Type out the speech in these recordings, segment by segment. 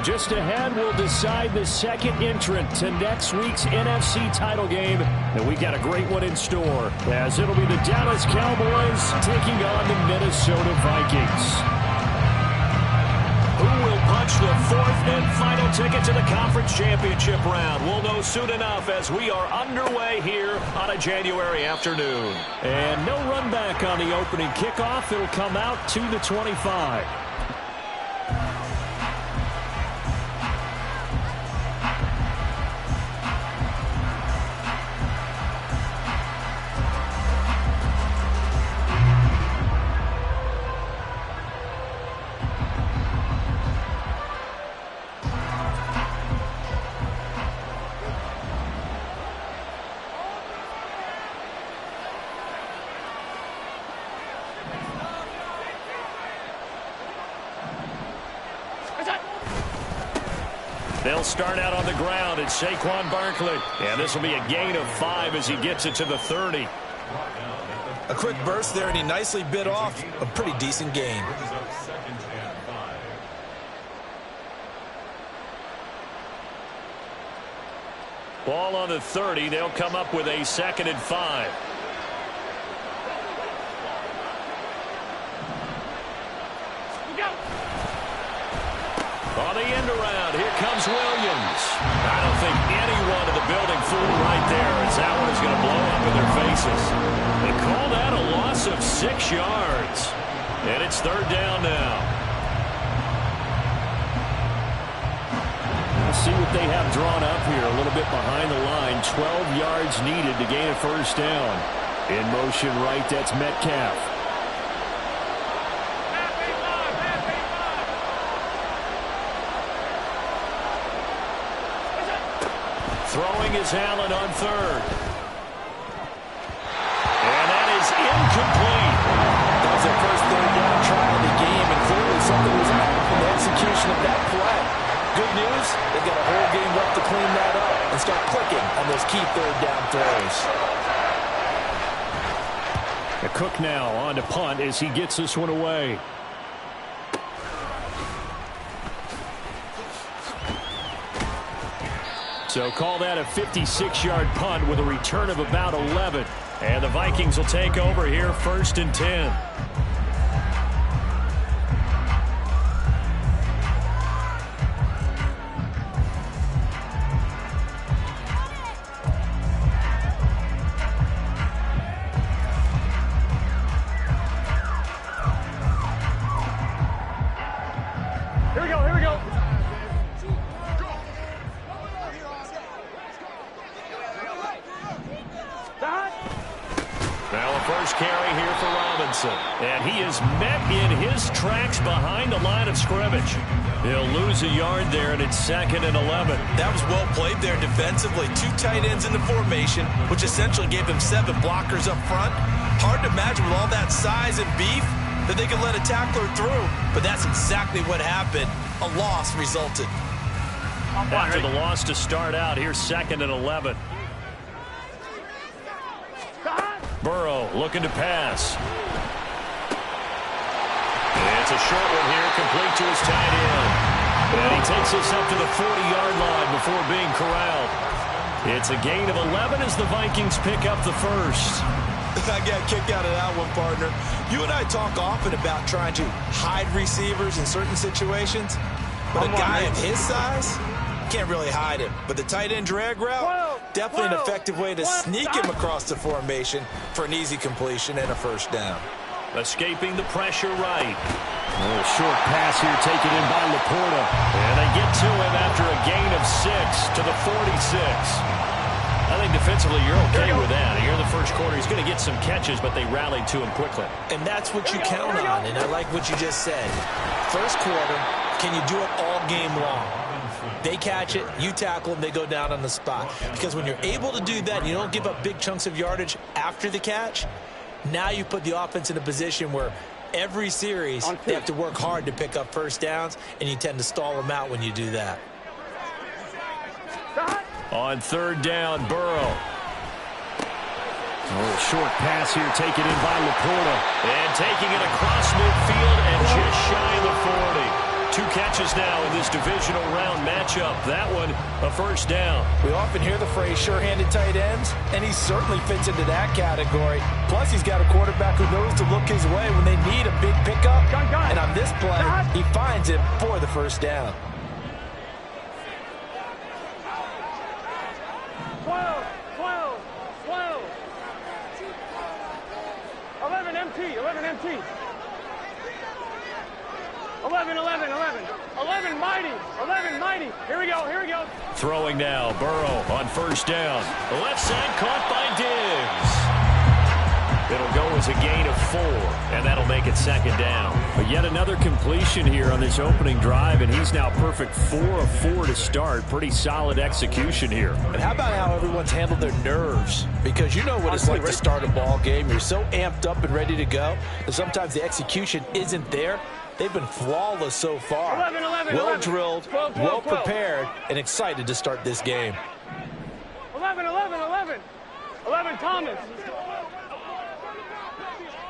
Just ahead, we'll decide the second entrant to next week's NFC title game. And we've got a great one in store, as it'll be the Dallas Cowboys taking on the Minnesota Vikings. Who will punch the fourth and final ticket to the conference championship round? We'll know soon enough as we are underway here on a January afternoon. And no run back on the opening kickoff. It'll come out to the 25. They'll start out on the ground. It's Saquon Barkley. And this will be a gain of 5 as he gets it to the 30. A quick burst there, and he nicely bit off a pretty decent gain. Ball on the 30. They'll come up with a 2nd and 5. On the end around, here comes Williams. I don't think anyone in the building fooled right there, as that one is going to blow up in their faces. They call that a loss of 6 yards. And it's 3rd down now. Let's see what they have drawn up here. A little bit behind the line. 12 yards needed to gain a 1st down. In motion right, that's Metcalf. Throwing is Allen on 3rd. And that is incomplete. That was their first 3rd down try of the game, and clearly something was off in the execution of that play. Good news, they've got a whole game left to clean that up and start clicking on those key 3rd down throws. Cook now on to punt as he gets this one away. So call that a 56-yard punt with a return of about 11. And the Vikings will take over here 1st and 10. Here we go. Now a first carry here for Robinson. And he is met in his tracks behind the line of scrimmage. He'll lose a yard there, and it's 2nd and 11. That was well played there defensively. 2 tight ends in the formation, which essentially gave them 7 blockers up front. Hard to imagine with all that size and beef that they could let a tackler through. But that's exactly what happened. A loss resulted. After the loss to start out, here's 2nd and 11. Burrow looking to pass. It's a short one here, complete to his tight end. And he takes this up to the 40-yard line before being corralled. It's a gain of 11 as the Vikings pick up the 1st. I got a kick out of that one, partner. You and I talk often about trying to hide receivers in certain situations. But a guy of his size can't really hide him. But the tight end drag route, definitely an effective way to sneak him across the formation for an easy completion and a 1st down. Escaping the pressure right. A little short pass here taken in by Laporta. And they get to him after a gain of 6 to the 46. I think defensively you're okay with that. Here in the first quarter, he's going to get some catches, but they rallied to him quickly. And that's what you count on, and I like what you just said. First quarter, can you do it all game long? They catch it, you tackle them, they go down on the spot. Because when you're able to do that and you don't give up big chunks of yardage after the catch, now you put the offense in a position where every series they have to work hard to pick up 1st downs, and you tend to stall them out when you do that. On 3rd down, Burrow. A little short pass here taken in by Laporta. And taking it across midfield and just shy of the 40. 2 catches now in this divisional round matchup. That one, a first down. We often hear the phrase sure-handed tight ends, and he certainly fits into that category. Plus, he's got a quarterback who knows to look his way when they need a big pickup. And on this play, he finds him for the first down. 12, 12, 12. 11 MT, 11 MT. 11, 11, 11. 11 mighty, 11 mighty. Here we go, here we go. Throwing now, Burrow on first down. The left side caught by Diggs. It'll go as a gain of 4, and that'll make it second down. But yet another completion here on this opening drive, and he's now perfect 4 of 4 to start. Pretty solid execution here. And how about how everyone's handled their nerves? Because you know what it's like to start a ball game. You're so amped up and ready to go that sometimes the execution isn't there. They've been flawless so far. 11, 11, well 11. drilled, 12, 12, well 12. prepared, and excited to start this game. 11, 11, 11. 11 Thomas.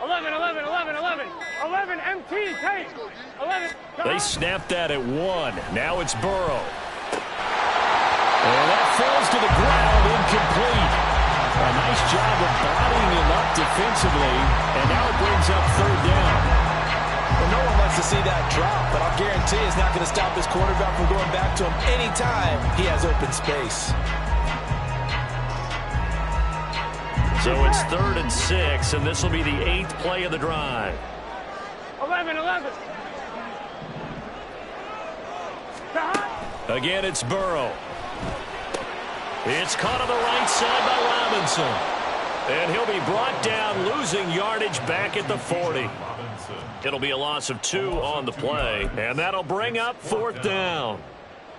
11, 11, 11, 11. 11 MT, take. 11. They snapped that at 1. Now it's Burrow. And that falls to the ground, incomplete. A nice job of bodying him up defensively, and now it brings up third down. Well, no one wants to see that drop, but I'll guarantee it's not going to stop his quarterback from going back to him anytime he has open space. So it's 3rd and 6, and this will be the 8th play of the drive. 11, 11. Again, it's Burrow. It's caught on the right side by Robinson. And he'll be brought down, losing yardage back at the 40. It'll be a loss of 2 on the play, and that'll bring up 4th down.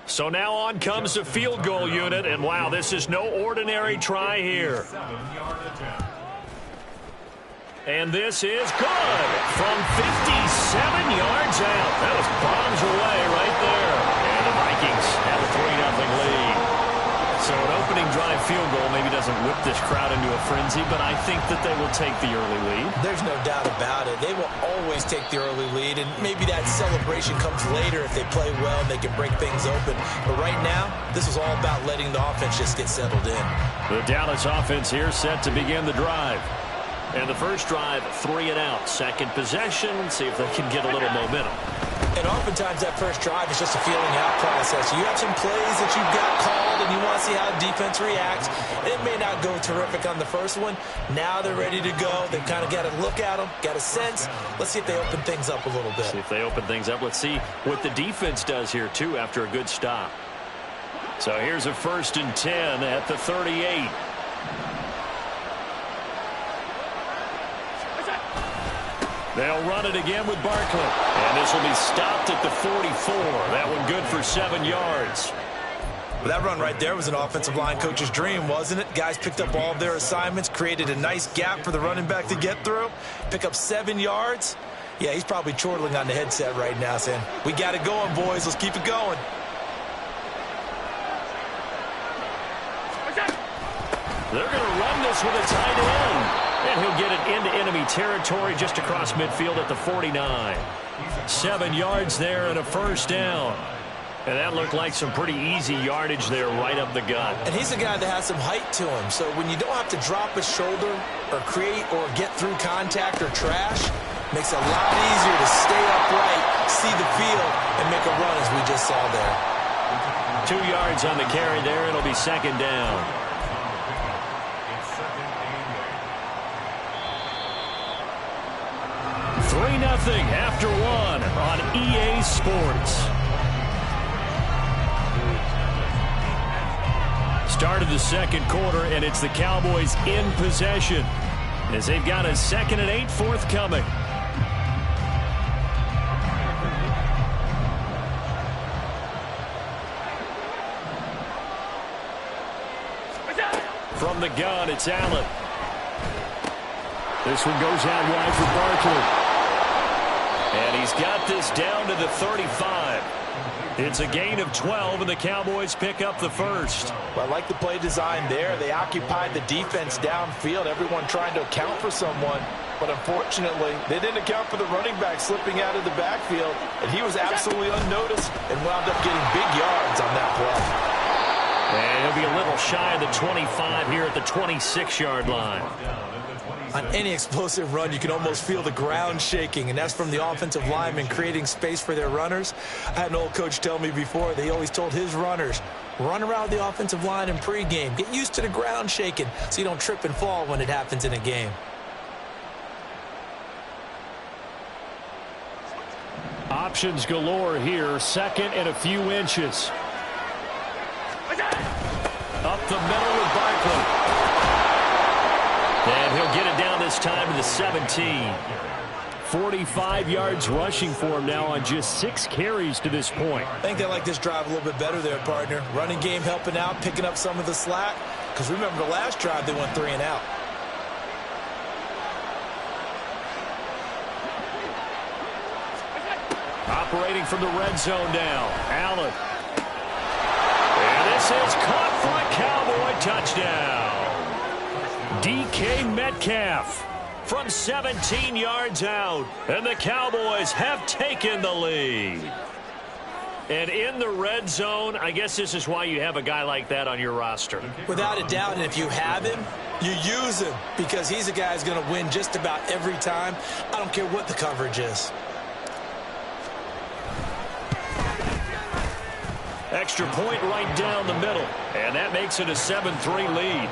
So now on comes the field goal unit, and wow, this is no ordinary try here. And this is good from 57 yards out. That was bombs away right there. And the Vikings have a 3-0 lead. So an opening drive field goal maybe doesn't whip this crowd into a frenzy, but I think that they will take the early lead. There's no doubt about it. They will always take the early lead, and maybe that celebration comes later if they play well and they can break things open. But right now, this is all about letting the offense just get settled in. The Dallas offense here set to begin the drive. And the first drive, 3 and out. Second possession, see if they can get a little momentum. And oftentimes that first drive is just a feeling out process. You have some plays that you've got called and you want to see how defense reacts. It may not go terrific on the first one. Now they're ready to go. They've kind of got to look at them, got a sense. Let's see if they open things up a little bit. See if they open things up. Let's see what the defense does here, too, after a good stop. So here's a 1st and 10 at the 38. They'll run it again with Barkley. And this will be stopped at the 44. That one good for 7 yards. Well, that run right there was an offensive line coach's dream, wasn't it? Guys picked up all of their assignments, created a nice gap for the running back to get through, pick up 7 yards. Yeah, he's probably chortling on the headset right now saying, we got it going, boys. Let's keep it going. They're going to run this with a tight end. And he'll get it into enemy territory just across midfield at the 49. 7 yards there and a first down. And that looked like some pretty easy yardage there right up the gut. And he's a guy that has some height to him. So when you don't have to drop his shoulder or create or get through contact or trash, makes it a lot easier to stay upright, see the field, and make a run as we just saw there. 2 yards on the carry there. It'll be second down. 3-0 after 1 on EA Sports. Start of the second quarter, and it's the Cowboys in possession as they've got a 2nd and 8 forthcoming. From the gun, it's Allen. This one goes out wide for Barkley. And he's got this down to the 35. It's a gain of 12, and the Cowboys pick up the first. Well, I like the play design there. They occupied the defense downfield, everyone trying to account for someone. But unfortunately, they didn't account for the running back slipping out of the backfield, and he was absolutely unnoticed and wound up getting big yards on that play. And he'll be a little shy of the 25 here at the 26-yard line. On any explosive run, you can almost feel the ground shaking, and that's from the offensive linemen creating space for their runners. I had an old coach tell me before, they always told his runners, run around the offensive line in pregame. Get used to the ground shaking so you don't trip and fall when it happens in a game. Options galore here. Second and a few inches. Up the middle with Barkley. And he'll get it down this time to the 17. 45 yards rushing for him now on just 6 carries to this point. I think they like this drive a little bit better there, partner. Running game helping out, picking up some of the slack. Because remember the last drive, they went 3 and out. Operating from the red zone now. Allen. And this is caught for a Cowboy touchdown. DK Metcalf. From 17 yards out. And the Cowboys have taken the lead. And in the red zone, I guess this is why you have a guy like that on your roster. Without a doubt, and if you have him, you use him. Because he's a guy who's going to win just about every time. I don't care what the coverage is. Extra point right down the middle. And that makes it a 7-3 lead.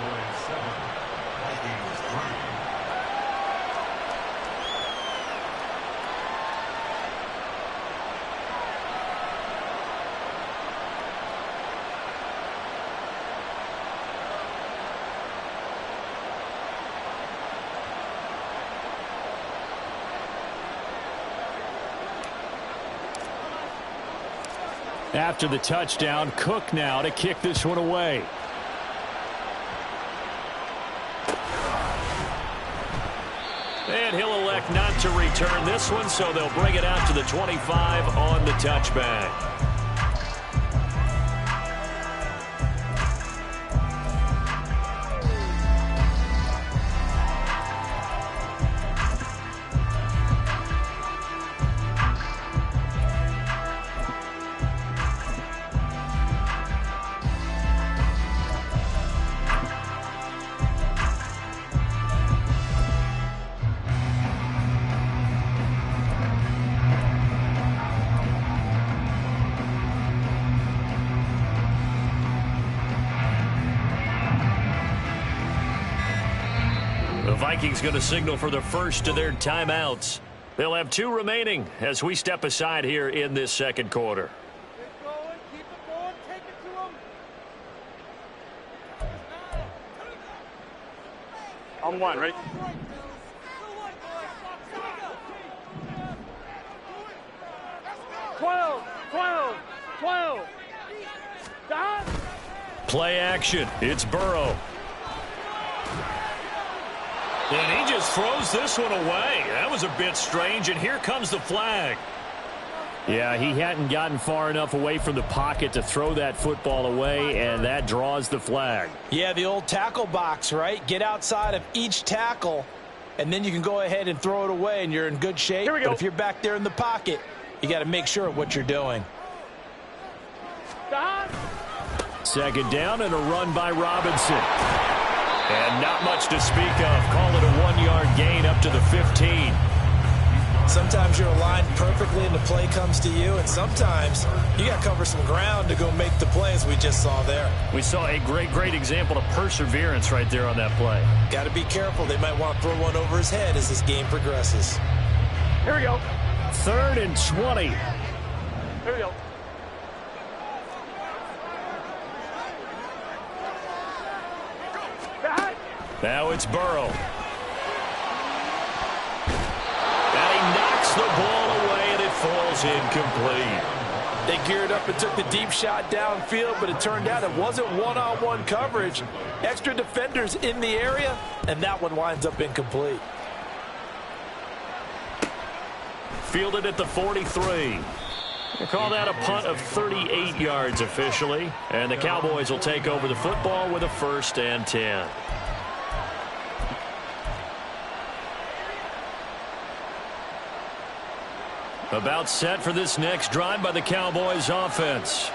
After the touchdown, Cook now to kick this one away. And he'll elect not to return this one, so they'll bring it out to the 25 on the touchback. The Vikings going to signal for the first of their timeouts. They'll have 2 remaining as we step aside here in this second quarter. Keep going, keep it going, take it to him. On 1, ready? 12. Down. Play action. It's Burrow. And he just throws this one away. That was a bit strange, and here comes the flag. Yeah, he hadn't gotten far enough away from the pocket to throw that football away, and that draws the flag. Yeah, the old tackle box, right? Get outside of each tackle, and then you can go ahead and throw it away, and you're in good shape. Here we go. But if you're back there in the pocket, you got to make sure of what you're doing. Down. Second down and a run by Robinson. And not much to speak of. Call it a 1-yard gain up to the 15. Sometimes you're aligned perfectly and the play comes to you, and sometimes you got to cover some ground to go make the play, as we just saw there. We saw a great example of perseverance right there on that play. Got to be careful. They might want to throw one over his head as this game progresses. Here we go. 3rd and 20. Here we go. Now it's Burrow. And he knocks the ball away, and it falls incomplete. They geared up and took the deep shot downfield, but it turned out it wasn't one-on-one coverage. Extra defenders in the area, and that one winds up incomplete. Fielded at the 43. We'll call that a punt of 38 yards officially. And the Cowboys will take over the football with a 1st and 10. About set for this next drive by the Cowboys offense.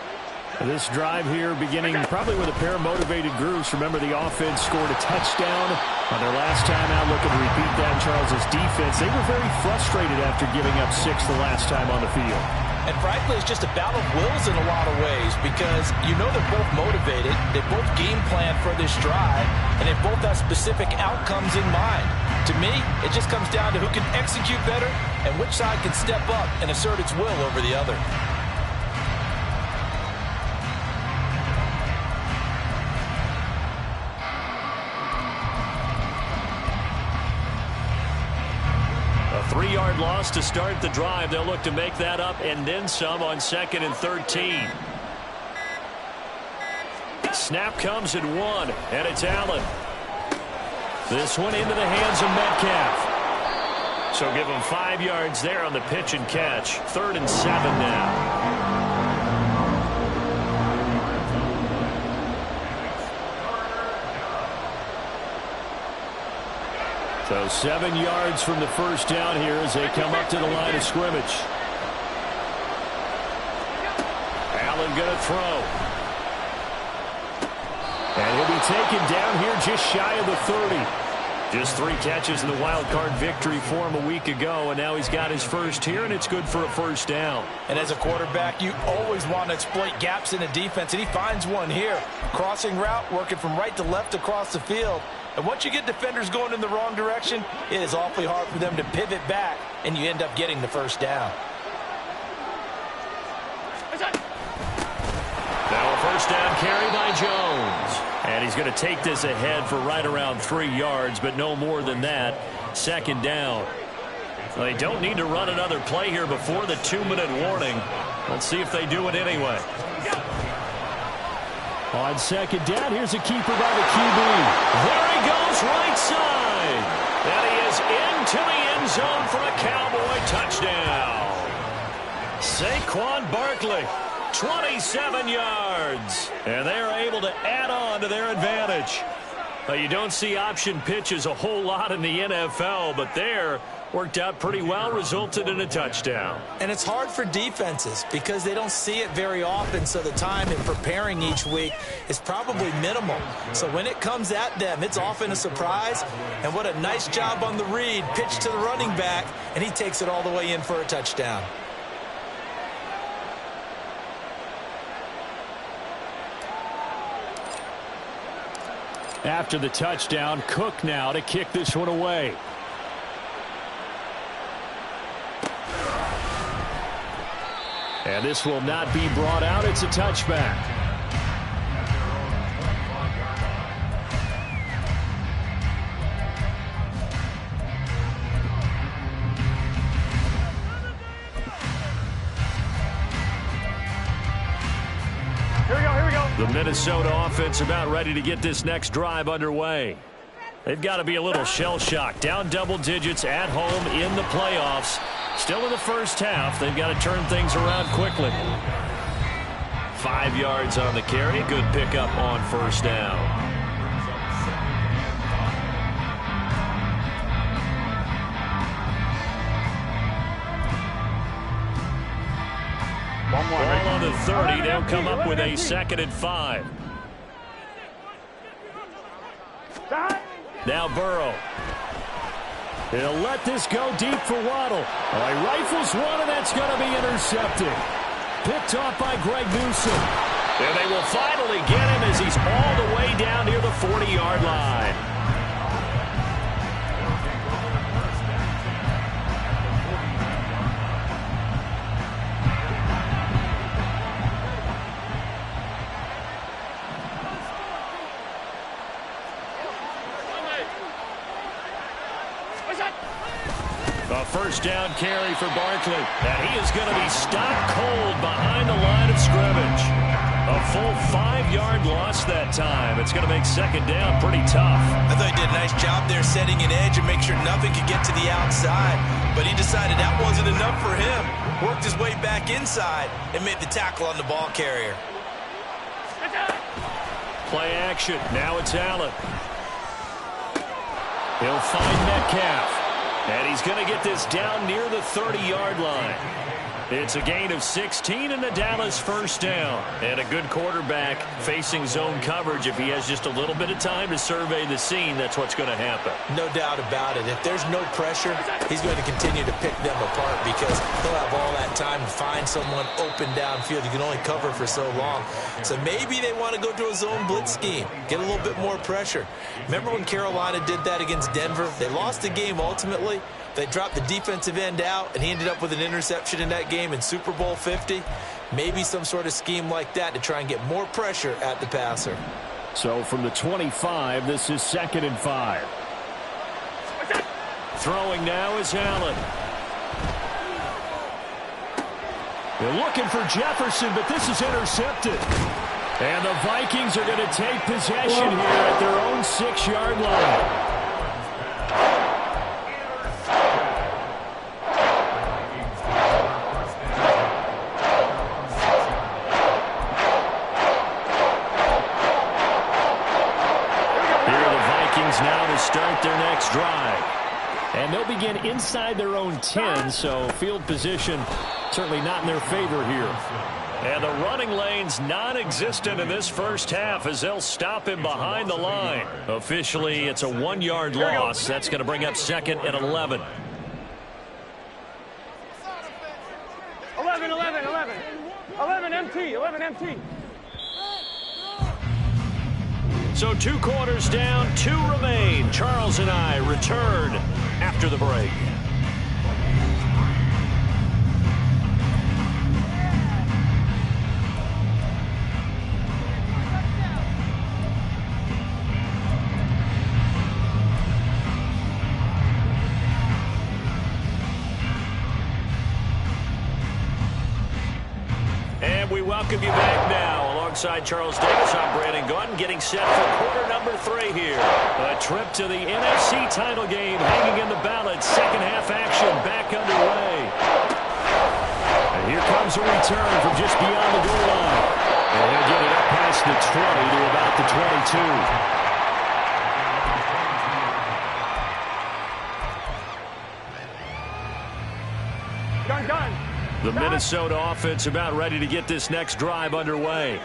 This drive here beginning probably with a pair of motivated groups. Remember, the offense scored a touchdown on their last time out. Looking to repeat that in Charles's defense. They were very frustrated after giving up 6 the last time on the field. And frankly, it's just a battle of wills in a lot of ways because you know they're both motivated. They both game plan for this drive, and they both have specific outcomes in mind. To me, it just comes down to who can execute better and which side can step up and assert its will over the other. A 3-yard loss to start the drive. They'll look to make that up and then some on 2nd and 13. Snap comes at 1, and it's Allen. This one into the hands of Metcalf. So give him 5 yards there on the pitch and catch. 3rd and 7 now. So 7 yards from the first down here as they come up to the line of scrimmage. Allen going to throw. And he'll be taken down here just shy of the 30. Just 3 catches in the wild card victory for him a week ago, and now he's got his first here, and it's good for a first down. And as a quarterback, you always want to exploit gaps in the defense, and he finds one here. Crossing route, working from right to left across the field. And once you get defenders going in the wrong direction, it is awfully hard for them to pivot back, and you end up getting the first down. Now a first down carry by Jones. And he's going to take this ahead for right around 3 yards, but no more than that. 2nd down. Well, they don't need to run another play here before the 2-minute warning. Let's see if they do it anyway. On 2nd down, here's a keeper by the QB. There he goes, right side. And he is into the end zone for a Cowboy touchdown. Saquon Barkley, 27 yards. And they're able to add on to their advantage. Now, you don't see option pitches a whole lot in the NFL, but there worked out pretty well, resulted in a touchdown. And it's hard for defenses because they don't see it very often, so the time in preparing each week is probably minimal. So when it comes at them, it's often a surprise. And what a nice job on the read. Pitch to the running back, and he takes it all the way in for a touchdown. After the touchdown, Cook now to kick this one away. And this will not be brought out. It's a touchback. Here we go. The Minnesota offense about ready to get this next drive underway. They've got to be a little shell-shocked. Down double digits at home in the playoffs. Still in the first half. They've got to turn things around quickly. 5 yards on the carry. Good pickup on first down. Ball on the 30. They'll come up with a 2nd and 5. Now Burrow. He'll let this go deep for Waddle. He rifles one, and that's going to be intercepted. Picked off by Greg Newsom. And they will finally get him as he's all the way down near the 40-yard line. A first down carry for Barkley. And he is going to be stopped cold behind the line of scrimmage. A full 5-yard loss that time. It's going to make 2nd down pretty tough. I thought he did a nice job there setting an edge and make sure nothing could get to the outside. But he decided that wasn't enough for him. Worked his way back inside and made the tackle on the ball carrier. Play action. Now it's Allen. He'll find Metcalf. And he's going to get this down near the 30-yard line. It's a gain of 16 and the Dallas first down. And a good quarterback facing zone coverage. If he has just a little bit of time to survey the scene, that's what's going to happen. No doubt about it. If there's no pressure, he's going to continue to pick them apart because he'll have all that time to find someone open downfield. You can only cover for so long. So maybe they want to go to a zone blitz scheme, get a little bit more pressure. Remember when Carolina did that against Denver? They lost the game ultimately. They dropped the defensive end out, and he ended up with an interception in that game in Super Bowl 50. Maybe some sort of scheme like that to try and get more pressure at the passer. So from the 25, this is 2nd and 5. Throwing now is Allen. They're looking for Jefferson, but this is intercepted. And the Vikings are going to take possession here at their own 6-yard line. Now to start their next drive. And they'll begin inside their own 10, so field position certainly not in their favor here. And the running lane's non-existent in this first half as they'll stop him behind the line. Officially, it's a 1-yard loss. That's going to bring up 2nd and 11. 11 MT, 11 MT. So 2 quarters down, 2 remain. Charles and I return after the break. And we welcome you back now. Alongside Charles Davis, I'm Brandon Gordon, getting set for quarter number 3 here. A trip to the NFC title game hanging in the balance. Second half action back underway. And here comes a return from just beyond the goal line. And he'll get it up past the 20 to about the 22. Done. The Minnesota offense about ready to get this next drive underway.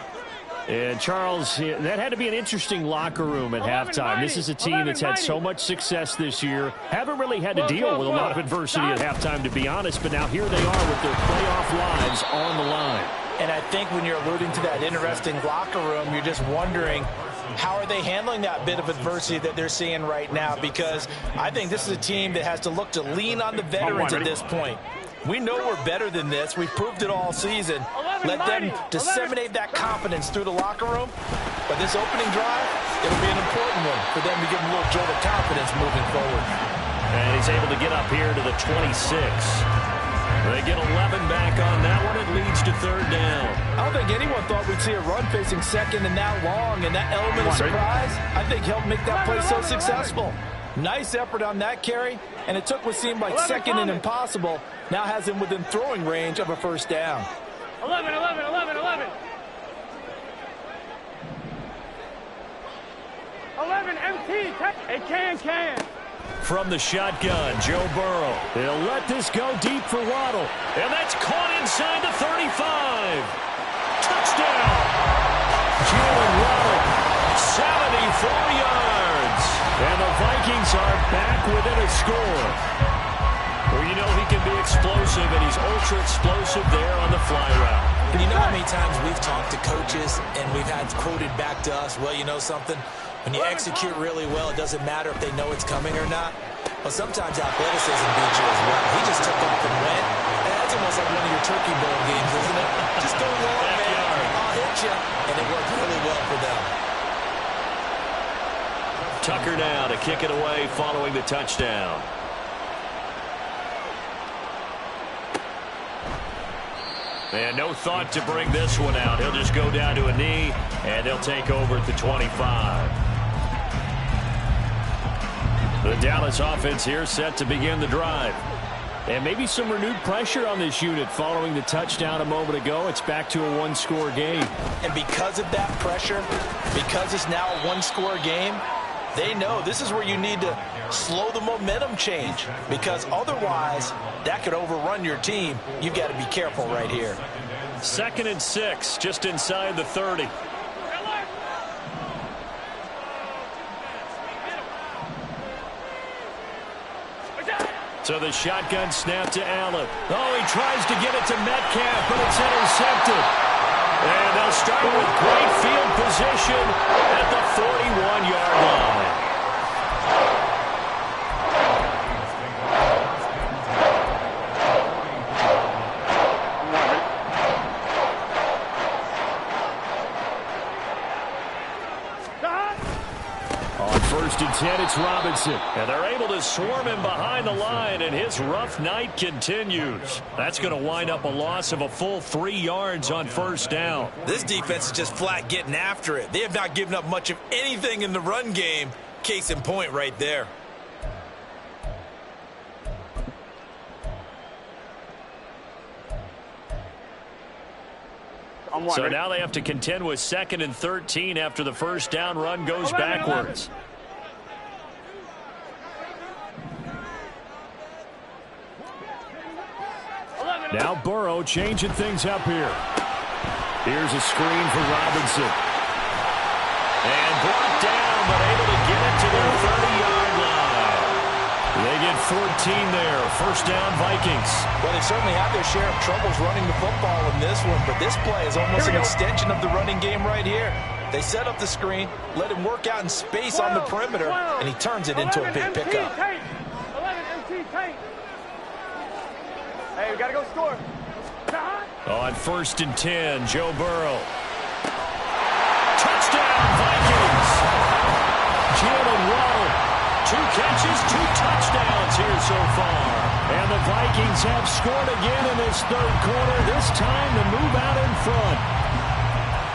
And, Charles, that had to be an interesting locker room at halftime. This is a team that's had so much success this year. Haven't really had to deal with a lot of adversity at halftime, to be honest. But now here they are with their playoff lives on the line. And I think when you're alluding to that interesting locker room, you're just wondering, how are they handling that bit of adversity that they're seeing right now? Because I think this is a team that has to look to lean on the veterans at this point. We know we're better than this. We've proved it all season. Let them disseminate that confidence through the locker room. But this opening drive, it'll be an important one for them to give them a little jolt of confidence moving forward. And he's able to get up here to the 26. They get 11 back on that one. It leads to 3rd down. I don't think anyone thought we'd see a run facing second and that long, and that element of surprise, I think, helped make that play so successful. Nice effort on that carry, and it took what seemed like second and impossible. Now has him within throwing range of a first down. 11. 11 MT. Hey, can. From the shotgun, Joe Burrow. They'll let this go deep for Waddle. And that's caught inside the 35. Touchdown. Jalen Waddle. 74 yards. And the Vikings are back within a score. Well, you know he can be explosive, and he's ultra-explosive there on the fly route. And you know how many times we've talked to coaches and we've had quoted back to us, well, you know something? When you execute really well, it doesn't matter if they know it's coming or not. Well, sometimes athleticism beats you as well. He just took off and went. And that's almost like one of your Turkey Bowl games, isn't it? Just go long, man. I'll hit you. And it worked really well for them. Tucker now to kick it away following the touchdown. And no thought to bring this one out. He'll just go down to a knee, and they'll take over at the 25. The Dallas offense here set to begin the drive. And maybe some renewed pressure on this unit following the touchdown a moment ago. It's back to a one-score game. And because of that pressure, because it's now a one-score game, They know this is where you need to slow the momentum change, because otherwise that could overrun your team. You've got to be careful right here. 2nd and 6, just inside the 30. So the shotgun snap to Allen. Oh, he tries to get it to Metcalf, but it's intercepted. And they'll start with great field position at the 41-yard line. On 1st and 10, it's Robinson. And they're able to swarm him behind the line, and his rough night continues. That's going to wind up a loss of a full 3 yards on 1st down. This defense is just flat getting after it. They have not given up much of anything in the run game. Case in point right there. So now they have to contend with 2nd and 13 after the 1st down run goes backwards. Now Burrow changing things up here. Here's a screen for Robinson. And brought down, but able to get it to their 30-yard line. They get 14 there. 1st down, Vikings. Well, they certainly have their share of troubles running the football in this one, but this play is almost an extension of the running game right here. They set up the screen, let him work out in space on the perimeter, and he turns it into a big pickup. 11 MT tape. Hey, we got to go score. On 1st and 10, Joe Burrow. Touchdown, Vikings. Jalen Waddle. 2 catches, 2 touchdowns here so far. And the Vikings have scored again in this 3rd quarter, this time to move out in front.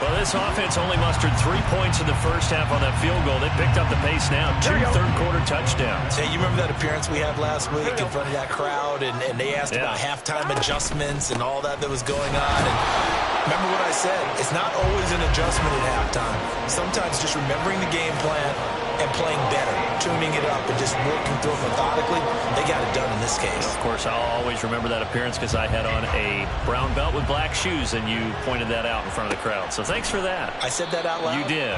Well, this offense only mustered 3 points in the 1st half on that field goal. They picked up the pace now. 2 third-quarter touchdowns. Hey, you remember that appearance we had last week in front of that crowd, and they asked about halftime adjustments and all that was going on. And remember what I said, it's not always an adjustment at halftime. Sometimes just remembering the game plan and playing better, tuning it up and just working through it methodically. They got it done in this case. Of course, I'll always remember that appearance because I had on a brown belt with black shoes, and you pointed that out in front of the crowd. So thanks for that. I said that out loud? You did.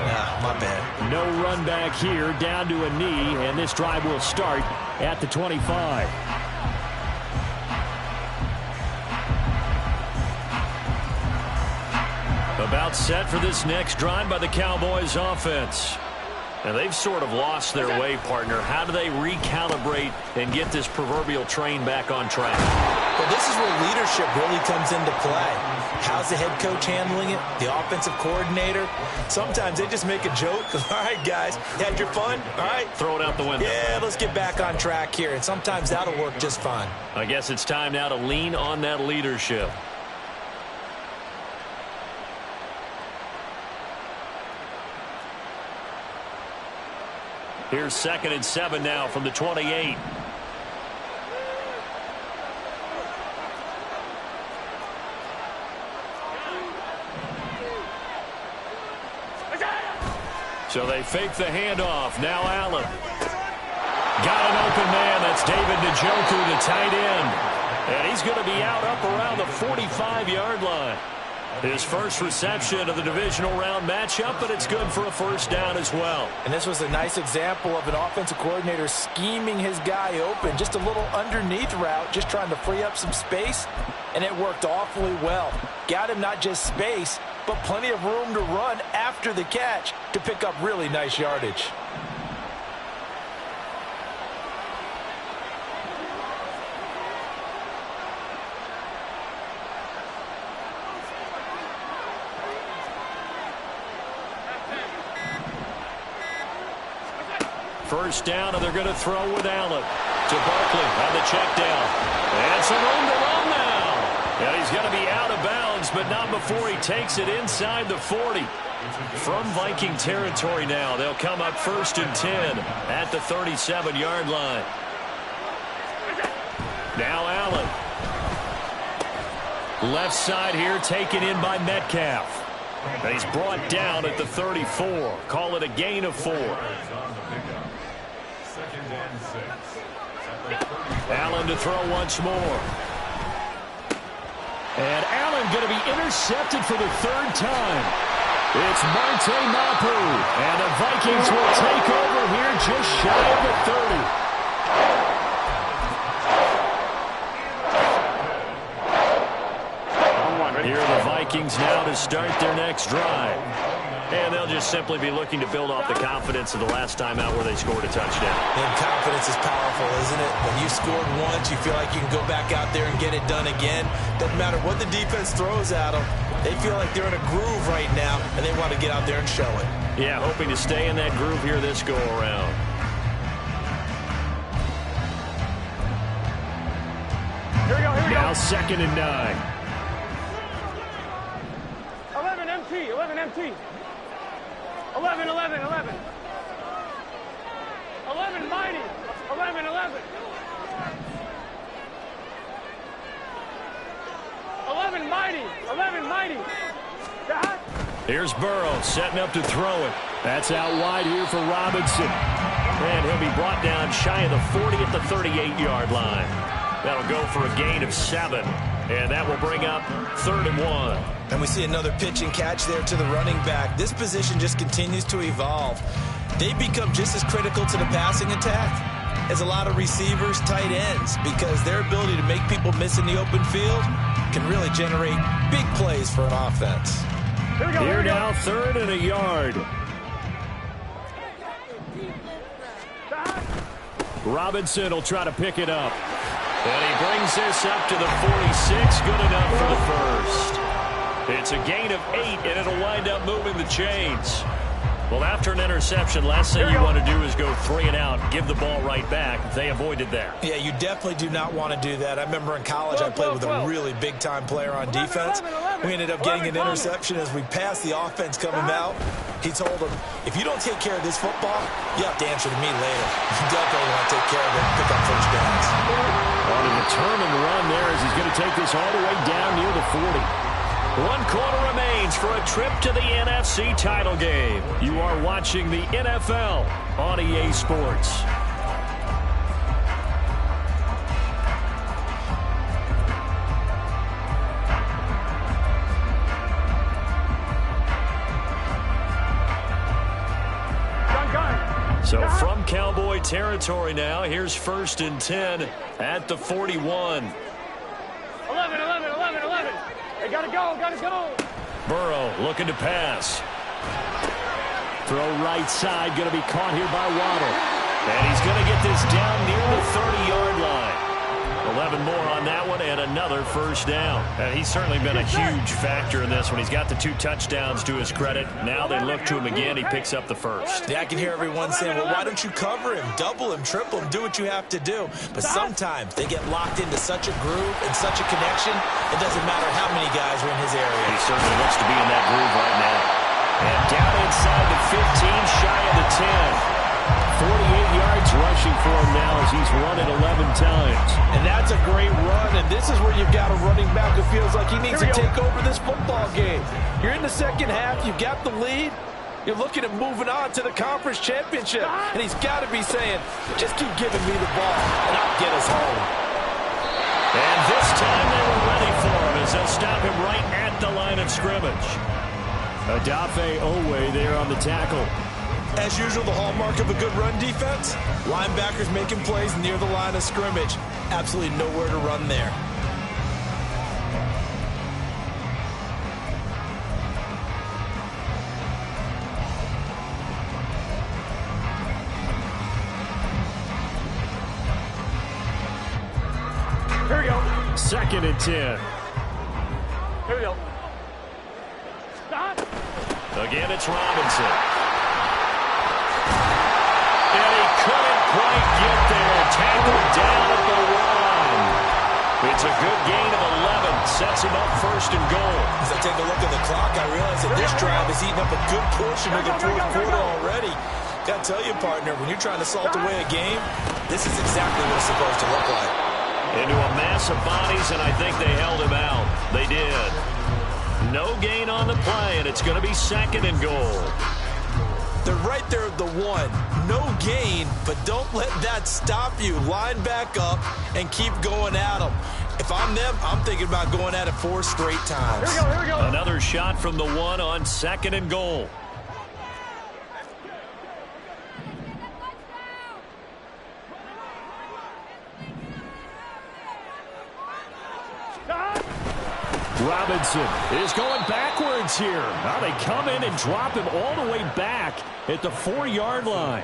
My bad. No run back here, down to a knee, and this drive will start at the 25. About set for this next drive by the Cowboys offense. And they've sort of lost their way, partner. How do they recalibrate and get this proverbial train back on track? Well, this is where leadership really comes into play. How's the head coach handling it? The offensive coordinator? Sometimes they just make a joke. All right, guys, had your fun? All right. Throw it out the window. Yeah, let's get back on track here. And sometimes that'll work just fine. I guess it's time now to lean on that leadership. Here's 2nd and 7 now from the 28. So they fake the handoff. Now Allen. Got an open man. That's David Njoku, the tight end. And he's going to be out up around the 45-yard line. His first reception of the divisional round matchup, but it's good for a 1st down as well. And this was a nice example of an offensive coordinator scheming his guy open. Just a little underneath route, just trying to free up some space, and it worked awfully well. Got him not just space, but plenty of room to run after the catch to pick up really nice yardage. First down, and they're going to throw with Allen. To Barkley on the check down. And some room to run now. And he's going to be out of bounds, but not before he takes it inside the 40. From Viking territory now, they'll come up 1st and 10 at the 37-yard line. Now Allen. Left side here taken in by Metcalf. And he's brought down at the 34. Call it a gain of 4. Allen to throw once more. And Allen going to be intercepted for the 3rd time. It's Marte Mapu. And the Vikings will take over here just shy of the 30. Here are the Vikings now to start their next drive. And they'll just simply be looking to build off the confidence of the last time out where they scored a touchdown. And confidence is powerful, isn't it? When you scored once, you feel like you can go back out there and get it done again. Doesn't matter what the defense throws at them. They feel like they're in a groove right now, and they want to get out there and show it. Yeah, hoping to stay in that groove here this go-around. Here we go, here we Now go. 2nd and 9. 11 MT, 11 MT. 11, 11, 11. 11 mighty. 11, 11. 11 mighty. 11 mighty. Dad. Here's Burrow setting up to throw it. That's out wide here for Robinson. And he'll be brought down shy of the 40 at the 38-yard line. That'll go for a gain of 7. And that will bring up 3rd and 1. And we see another pitch and catch there to the running back. This position just continues to evolve. They become just as critical to the passing attack as a lot of receivers, tight ends, because their ability to make people miss in the open field can really generate big plays for an offense. Here we go, Here now, 3rd and a yard. Robinson will try to pick it up. And he brings this up to the 46. Good enough for the first. It's a gain of 8, and it'll wind up moving the chains. Well, after an interception, last thing you want to do is go 3 and out, give the ball right back. They avoided that. Yeah, you definitely do not want to do that. I remember in college I played with a really big-time player on defense. We ended up getting an interception as we passed the offense coming out. He told him, if you don't take care of this football, you have to answer to me later. You definitely want to take care of it and pick up first downs. On a determined run there as he's going to take this all the way down near the 40. 1 quarter remains for a trip to the NFC title game. You are watching the NFL on EA Sports. So from Cowboy territory now, here's 1st and 10 at the 41. 11, 11, 11, 11. They gotta go, gotta go. Burrow looking to pass. Throw right side, going to be caught here by Waddle. And he's going to get this down near the 30-yard line. 11 more on that one and another first down. He's certainly been a huge factor in this one. He's got the 2 touchdowns to his credit. Now they look to him again. He picks up the first. Yeah, I can hear everyone saying, well, why don't you cover him, double him, triple him, do what you have to do. But sometimes they get locked into such a groove and such a connection, it doesn't matter how many guys are in his area. He certainly looks to be in that groove right now. And down inside the 15, shy of the 10. 48 yards rushing for him now as he's run it 11 times. And that's a great run, and this is where you've got a running back who feels like he needs to take over this football game. You're in the second half, you've got the lead, you're looking at moving on to the conference championship, and he's got to be saying, just keep giving me the ball, and I'll get us home. And this time they were ready for him as they'll stop him right at the line of scrimmage. Odafe Owe there on the tackle. As usual, the hallmark of a good run defense, linebackers making plays near the line of scrimmage. Absolutely nowhere to run there. Here we go. 2nd and 10. Here we go. Stop. Again, it's Robinson. And he couldn't quite get there. Tackled down at the 1. It's a good gain of 11. Sets him up 1st and goal. As I take a look at the clock, I realize that this drive has eaten up a good portion of the fourth quarter already. Got to tell you, partner, when you're trying to salt away a game, this is exactly what it's supposed to look like. Into a mass of bodies, and I think they held him out. They did. No gain on the play, and it's going to be 2nd and goal. They're right there at the 1. No gain, but don't let that stop you. Line back up and keep going at them. If I'm them, I'm thinking about going at it 4 straight times. Here we go. Another shot from the 1 on 2nd and goal. Robinson is going backwards here. Now they come in and drop him all the way back at the 4-yard line.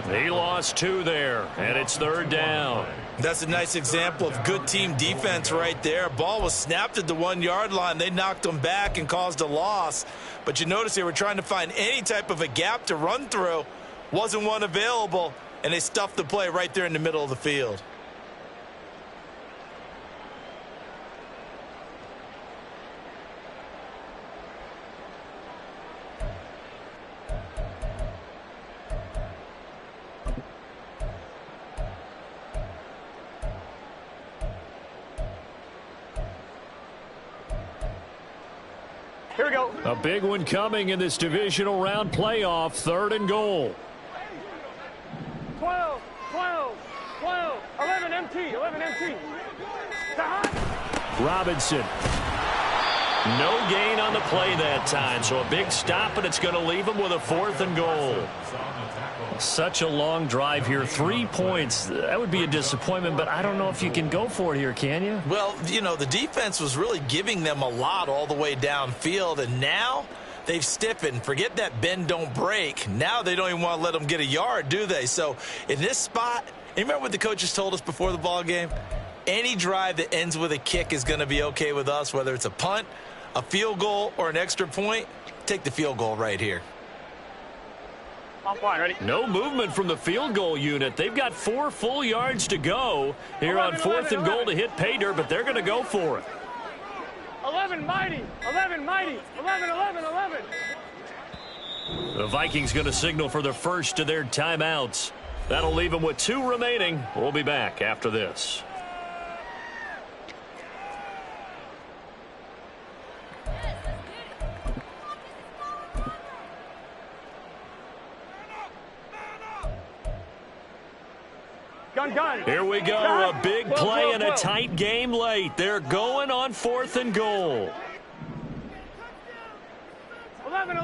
He lost 2 there, and it's 3rd down. That's a nice example of good team defense right there. Ball was snapped at the 1-yard line. They knocked him back and caused a loss. But you notice they were trying to find any type of a gap to run through. Wasn't one available, and they stuffed the play right there in the middle of the field. Here we go. A big one coming in this divisional round playoff. 3rd and goal. 12, 11 MT. Robinson. No gain on the play that time, so a big stop, and it's going to leave him with a 4th and goal. Such a long drive here. 3 points. That would be a disappointment, but I don't know if you can go for it here, can you? Well, you know, the defense was really giving them a lot all the way downfield, and now they've stiffened. Forget that bend, don't break. Now they don't even want to let them get a yard, do they? So in this spot, you remember what the coaches told us before the ball game? Any drive that ends with a kick is going to be okay with us, whether it's a punt, a field goal, or an extra point. Take the field goal right here. I'm fine, ready? No movement from the field goal unit. They've got 4 full yards to go here on 4th and goal to hit pay dirt, but they're going to go for it. 11 mighty. 11. The Vikings going to signal for the first of their timeouts. That'll leave them with 2 remaining. We'll be back after this. Gun. Here we go. A big play and a tight game late. They're going on 4th and goal. 11.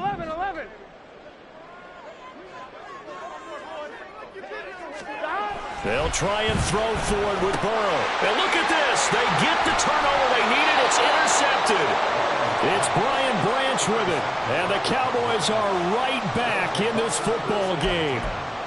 They'll try and throw forward with Burrow. And look at this. They get the turnover they needed. It's intercepted. It's Brian Branch with it. And the Cowboys are right back in this football game.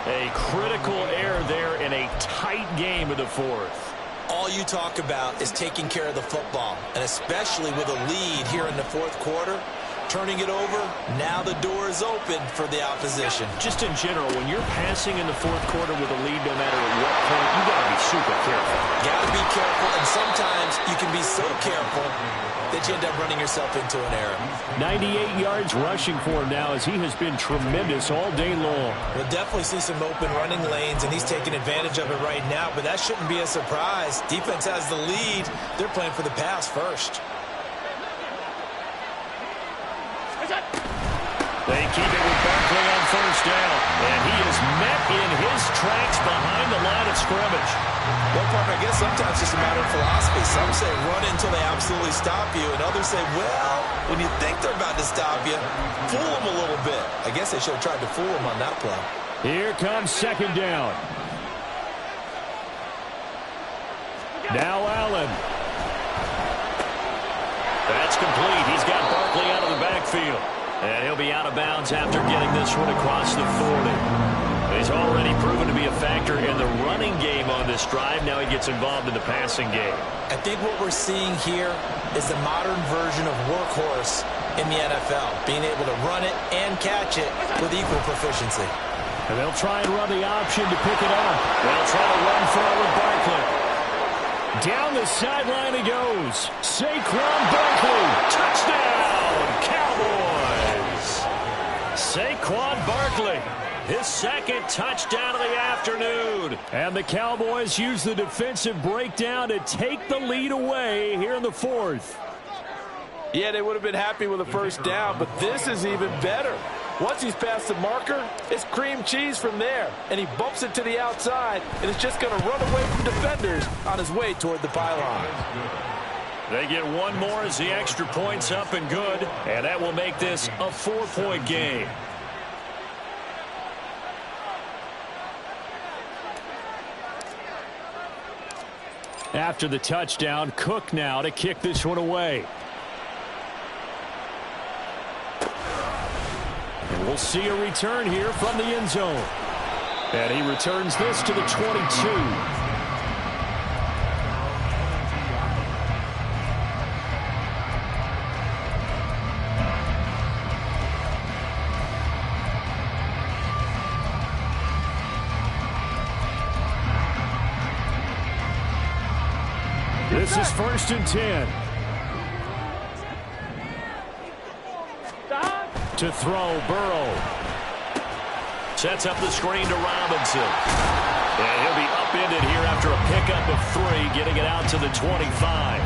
A critical error there in a tight game of the 4th. All you talk about is taking care of the football, and especially with a lead here in the 4th quarter. Turning it over, now the door is open for the opposition. Just in general, when you're passing in the 4th quarter with a lead, no matter at what point, you got to be super careful. Got to be careful, and sometimes you can be so careful that you end up running yourself into an error. 98 yards rushing for him now as he has been tremendous all day long. We'll definitely see some open running lanes, and he's taking advantage of it right now, but that shouldn't be a surprise. Defense has the lead. They're playing for the pass first. They keep it with Barkley on 1st down, and he is met in his tracks behind the line of scrimmage. Well, partner, I guess sometimes it's just a matter of philosophy. Some say run until they absolutely stop you, and others say, well, when you think they're about to stop you, fool them a little bit. I guess they should have tried to fool them on that play. Here comes 2nd down. Now Allen. That's complete. He's got Barkley out of the backfield. And he'll be out of bounds after getting this one across the 40. He's already proven to be a factor in the running game on this drive. Now he gets involved in the passing game. I think what we're seeing here is the modern version of workhorse in the NFL, being able to run it and catch it with equal proficiency. And they'll try and run the option to pick it up. They'll try to run for it with Barkley. Down the sideline he goes. Saquon Barkley. Touchdown, Cowboys. Saquon Barkley, his 2nd touchdown of the afternoon. And the Cowboys use the defensive breakdown to take the lead away here in the 4th. Yeah, they would have been happy with a first down, but this is even better. Once he's past the marker, it's cream cheese from there, and he bumps it to the outside, and it's just going to run away from defenders on his way toward the pylon. They get one more as the extra point's up and good, and that will make this a 4-point game. After the touchdown, Cook now to kick this one away. And we'll see a return here from the end zone. And he returns this to the 22. This is 1st and 10. To throw, Burrow. Sets up the screen to Robinson. And he'll be upended here after a pickup of 3, getting it out to the 25.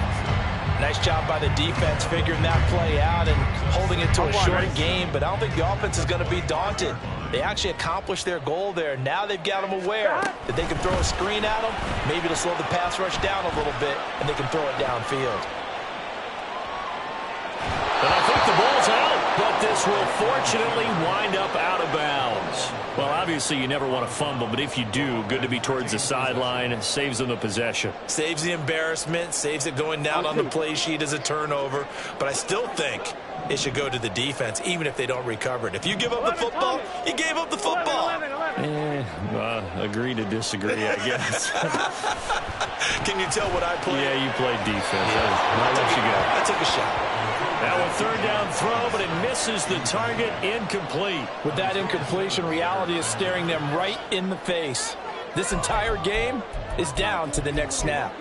Nice job by the defense figuring that play out and holding it to a short game, but I don't think the offense is going to be daunted. They actually accomplished their goal there. Now they've got them aware that they can throw a screen at them. Maybe it'll slow the pass rush down a little bit, and they can throw it downfield. And I think the ball's out, but this will fortunately wind up out of bounds. Well, obviously you never want to fumble, but if you do, good to be towards the sideline. It saves them the possession. Saves the embarrassment, saves it going down on the play sheet as a turnover. But I still think it should go to the defense, even if they don't recover it. If you give up the football, you gave up the football. Agree to disagree, I guess. Can you tell what I played? Yeah, you played defense. I'll let you go. I took a shot. Now a 3rd down throw, but it misses the target, incomplete. With that incompletion, reality is staring them right in the face. This entire game is down to the next snap.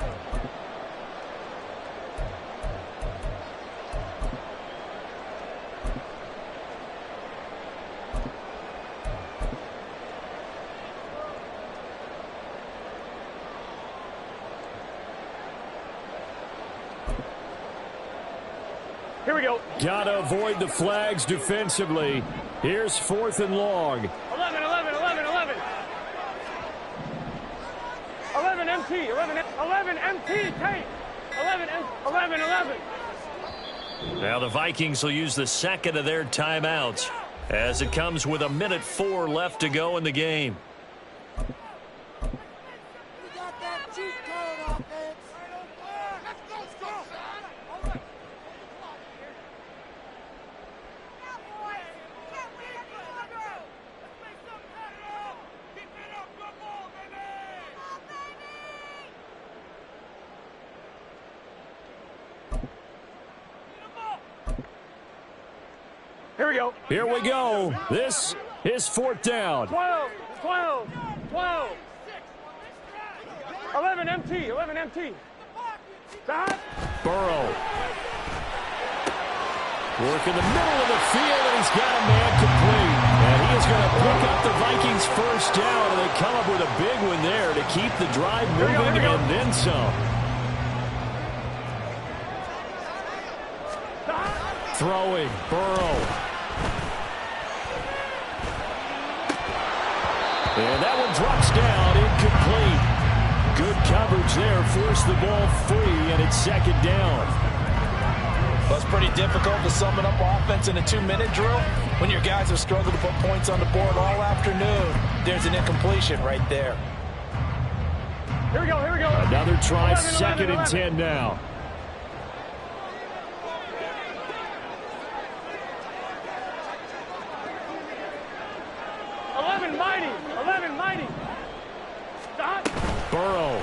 Here we go. Gotta avoid the flags defensively. Here's 4th and long. 11, MT, 11 MT, Tate. 11. Now the Vikings will use the second of their timeouts as it comes with 1:04 left to go in the game. Here we go. This is 4th down. 12. 11 MT. Stop. Burrow. Work in the middle of the field, and he's got a man complete. And he is going to pick up the Vikings' 1st down, and they come up with a big one there to keep the drive moving and then some. Throwing, Burrow. And that one drops down, incomplete. Good coverage there, forced the ball free, and it's 2nd down. Well, it's pretty difficult to sum it up offense in a 2-minute drill when your guys have struggled to put points on the board all afternoon. There's an incompletion right there. Here we go. Another try, 2nd and 10 now. 11 mighty. Stop. Burrow.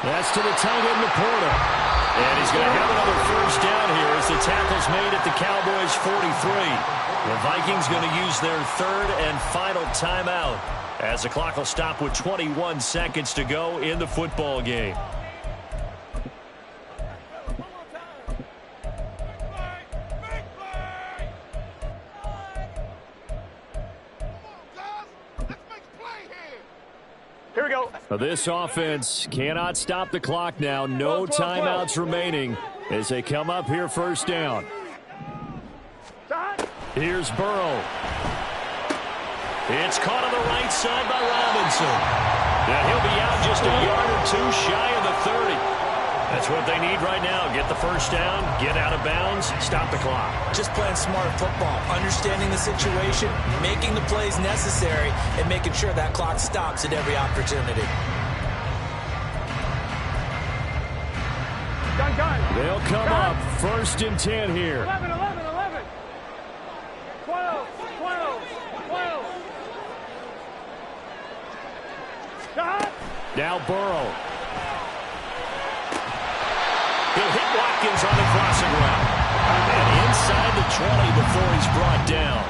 That's to the tight end, Laporta. And he's going to have another 1st down here as the tackle's made at the Cowboys' 43. The Vikings going to use their 3rd and final timeout as the clock will stop with 21 seconds to go in the football game. Here we go. This offense cannot stop the clock now. No timeouts remaining as they come up here first down. Here's Burrow. It's caught on the right side by Robinson. And he'll be out just a yard or two shy of the 30. That's what they need right now. Get the first down, get out of bounds, stop the clock. Just playing smart football, understanding the situation, making the plays necessary, and making sure that clock stops at every opportunity. Gun. They'll come up first and 10 here. 11. 12. Now Burrow. He'll hit Watkins on the crossing route. And inside the 20 before he's brought down.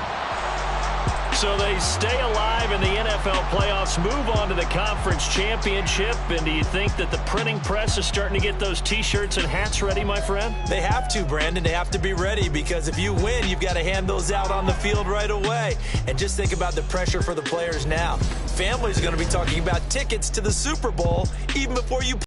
So they stay alive in the NFL playoffs, move on to the conference championship. And do you think that the printing press is starting to get those T-shirts and hats ready, my friend? They have to, Brandon. They have to be ready because if you win, you've got to hand those out on the field right away. And just think about the pressure for the players now. Families are going to be talking about tickets to the Super Bowl even before you